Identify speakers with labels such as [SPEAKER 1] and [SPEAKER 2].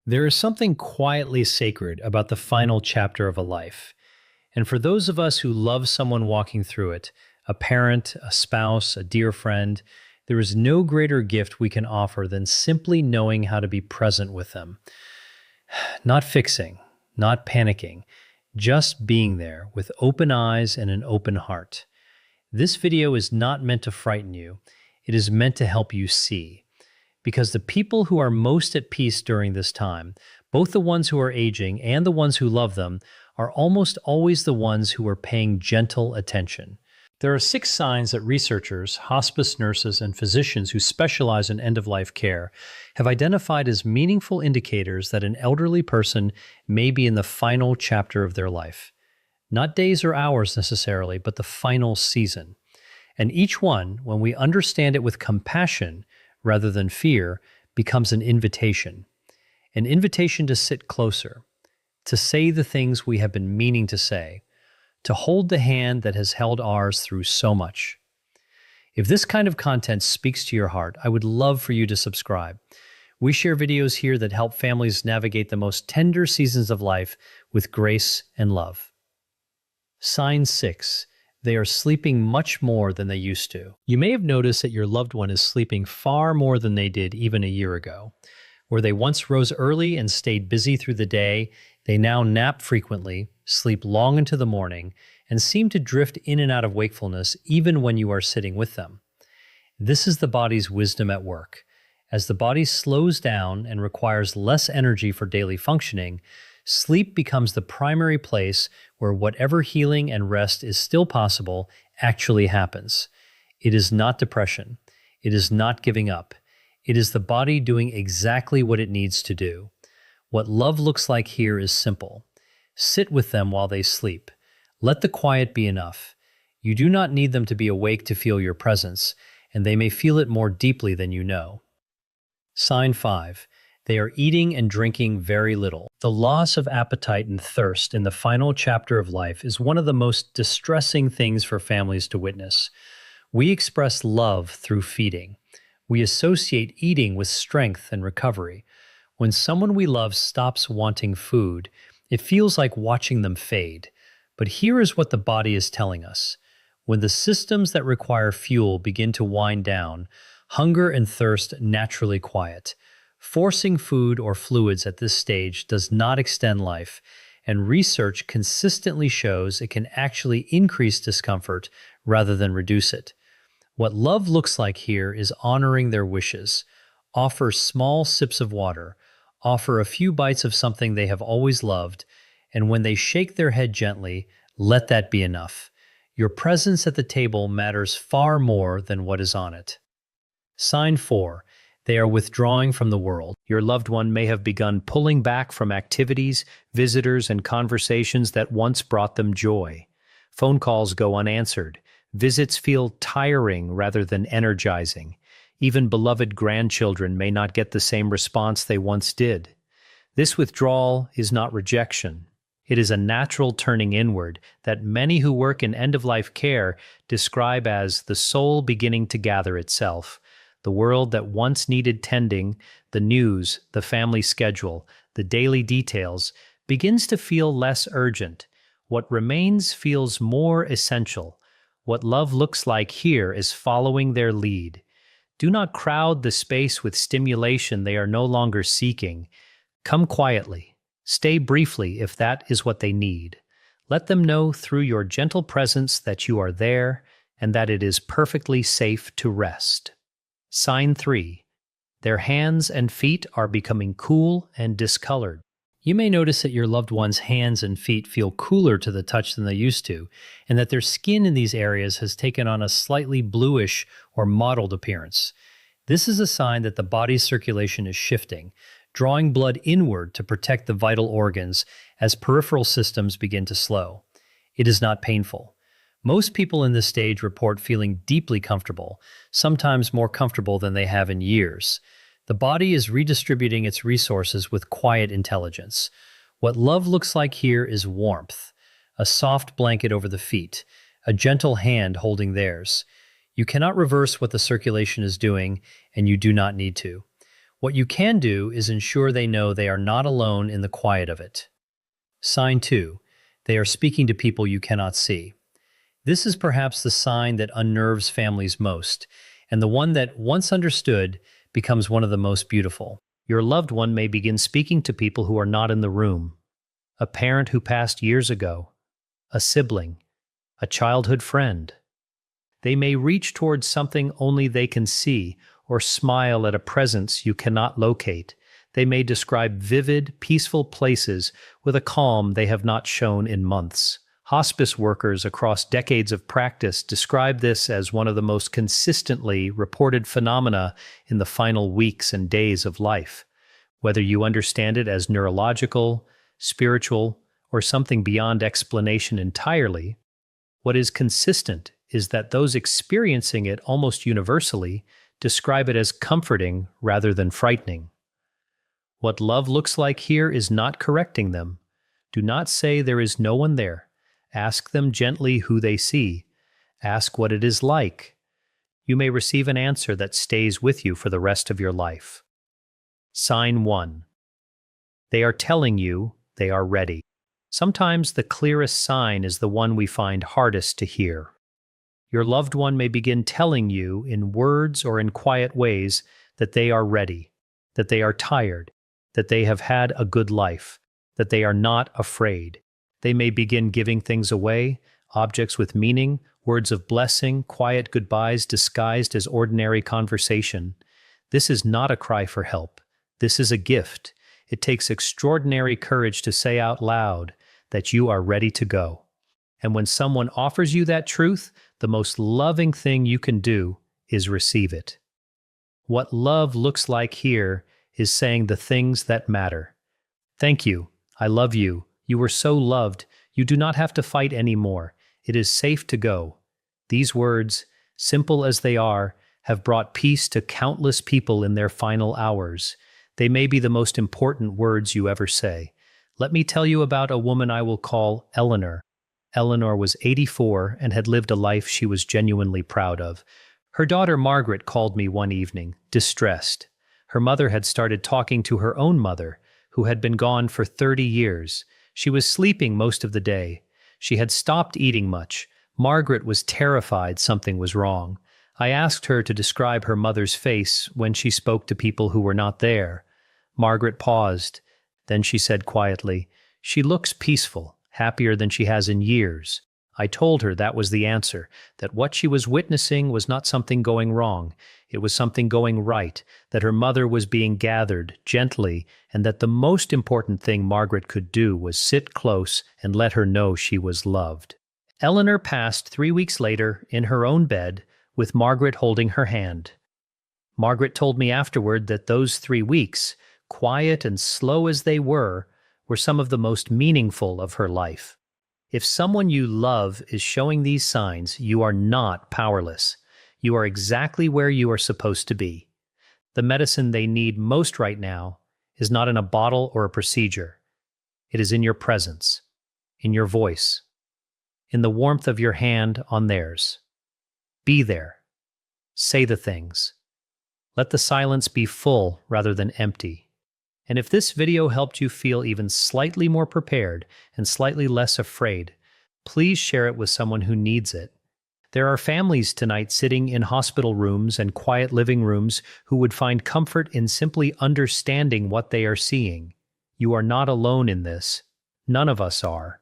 [SPEAKER 1] There is something quietly sacred about the final chapter of a life. And for those of us who love someone walking through it, a parent, a spouse, a dear friend, there is no greater gift we can offer than simply knowing how to be present with them. Not fixing, not panicking, just being there with open eyes and an open heart. This video is not meant to frighten you. It is meant to help you see. Because the people who are most at peace during this time, both the ones who are aging and the ones who love them, are almost always the ones who are paying gentle attention. There are 6 signs that researchers, hospice nurses, and physicians who specialize in end-of-life care have identified as meaningful indicators that an elderly person may be in the final chapter of their life. Not days or hours necessarily, but the final season. And each one, when we understand it with compassion rather than fear, becomes an invitation. An invitation to sit closer, to say the things we have been meaning to say, to hold the hand that has held ours through so much. If this kind of content speaks to your heart, I would love for you to subscribe. We share videos here that help families navigate the most tender seasons of life with grace and love. Sign 6. They are sleeping much more than they used to. You may have noticed that your loved one is sleeping far more than they did even a year ago. Where they once rose early and stayed busy through the day, they now nap frequently, sleep long into the morning, and seem to drift in and out of wakefulness even when you are sitting with them. This is the body's wisdom at work. As the body slows down and requires less energy for daily functioning, sleep becomes the primary place where whatever healing and rest is still possible actually happens. It is not depression. It is not giving up. It is the body doing exactly what it needs to do. What love looks like here is simple. Sit with them while they sleep. Let the quiet be enough. You do not need them to be awake to feel your presence, and they may feel it more deeply than you know. Sign 5. They are eating and drinking very little. The loss of appetite and thirst in the final chapter of life is one of the most distressing things for families to witness. We express love through feeding. We associate eating with strength and recovery. When someone we love stops wanting food, it feels like watching them fade. But here is what the body is telling us. When the systems that require fuel begin to wind down, hunger and thirst naturally quiet. Forcing food or fluids at this stage does not extend life, and research consistently shows it can actually increase discomfort rather than reduce it. What love looks like here is honoring their wishes. Offer small sips of water. Offer a few bites of something they have always loved, and when they shake their head gently, let that be enough. Your presence at the table matters far more than what is on it. Sign 4. They are withdrawing from the world. Your loved one may have begun pulling back from activities, visitors, and conversations that once brought them joy. Phone calls go unanswered. Visits feel tiring rather than energizing. Even beloved grandchildren may not get the same response they once did. This withdrawal is not rejection. It is a natural turning inward that many who work in end-of-life care describe as the soul beginning to gather itself. The world that once needed tending, the news, the family schedule, the daily details, begins to feel less urgent. What remains feels more essential. What love looks like here is following their lead. Do not crowd the space with stimulation they are no longer seeking. Come quietly. Stay briefly if that is what they need. Let them know through your gentle presence that you are there and that it is perfectly safe to rest. Sign 3. Their hands and feet are becoming cool and discolored. You may notice that your loved one's hands and feet feel cooler to the touch than they used to, and that their skin in these areas has taken on a slightly bluish or mottled appearance. This is a sign that the body's circulation is shifting, drawing blood inward to protect the vital organs as peripheral systems begin to slow. It is not painful. Most people in this stage report feeling deeply comfortable, sometimes more comfortable than they have in years. The body is redistributing its resources with quiet intelligence. What love looks like here is warmth, a soft blanket over the feet, a gentle hand holding theirs. You cannot reverse what the circulation is doing, and you do not need to. What you can do is ensure they know they are not alone in the quiet of it. Sign 2. They are speaking to people you cannot see. This is perhaps the sign that unnerves families most, and the one that, once understood, becomes one of the most beautiful. Your loved one may begin speaking to people who are not in the room. A parent who passed years ago, a sibling, a childhood friend. They may reach towards something only they can see, or smile at a presence you cannot locate. They may describe vivid, peaceful places with a calm they have not shown in months. Hospice workers across decades of practice describe this as one of the most consistently reported phenomena in the final weeks and days of life. Whether you understand it as neurological, spiritual, or something beyond explanation entirely, what is consistent is that those experiencing it almost universally describe it as comforting rather than frightening. What love looks like here is not correcting them. Do not say there is no one there. Ask them gently who they see. Ask what it is like. You may receive an answer that stays with you for the rest of your life. Sign 1. They are telling you they are ready. Sometimes the clearest sign is the one we find hardest to hear. Your loved one may begin telling you in words or in quiet ways that they are ready, that they are tired, that they have had a good life, that they are not afraid. They may begin giving things away, objects with meaning, words of blessing, quiet goodbyes disguised as ordinary conversation. This is not a cry for help. This is a gift. It takes extraordinary courage to say out loud that you are ready to go. And when someone offers you that truth, the most loving thing you can do is receive it. What love looks like here is saying the things that matter. Thank you. I love you. You were so loved. You do not have to fight anymore. It is safe to go. These words, simple as they are, have brought peace to countless people in their final hours. They may be the most important words you ever say. Let me tell you about a woman I will call Eleanor. Eleanor was 84 and had lived a life she was genuinely proud of. Her daughter Margaret called me one evening, distressed. Her mother had started talking to her own mother, who had been gone for 30 years. She was sleeping most of the day. She had stopped eating much. Margaret was terrified something was wrong. I asked her to describe her mother's face when she spoke to people who were not there. Margaret paused. Then she said quietly, "She looks peaceful, happier than she has in years." I told her that was the answer, that what she was witnessing was not something going wrong. It was something going right, that her mother was being gathered gently, and that the most important thing Margaret could do was sit close and let her know she was loved. Eleanor passed 3 weeks later in her own bed with Margaret holding her hand. Margaret told me afterward that those 3 weeks, quiet and slow as they were some of the most meaningful of her life. If someone you love is showing these signs, you are not powerless. You are exactly where you are supposed to be. The medicine they need most right now is not in a bottle or a procedure. It is in your presence, in your voice, in the warmth of your hand on theirs. Be there. Say the things. Let the silence be full rather than empty. And if this video helped you feel even slightly more prepared and slightly less afraid, please share it with someone who needs it. There are families tonight sitting in hospital rooms and quiet living rooms who would find comfort in simply understanding what they are seeing. You are not alone in this. None of us are.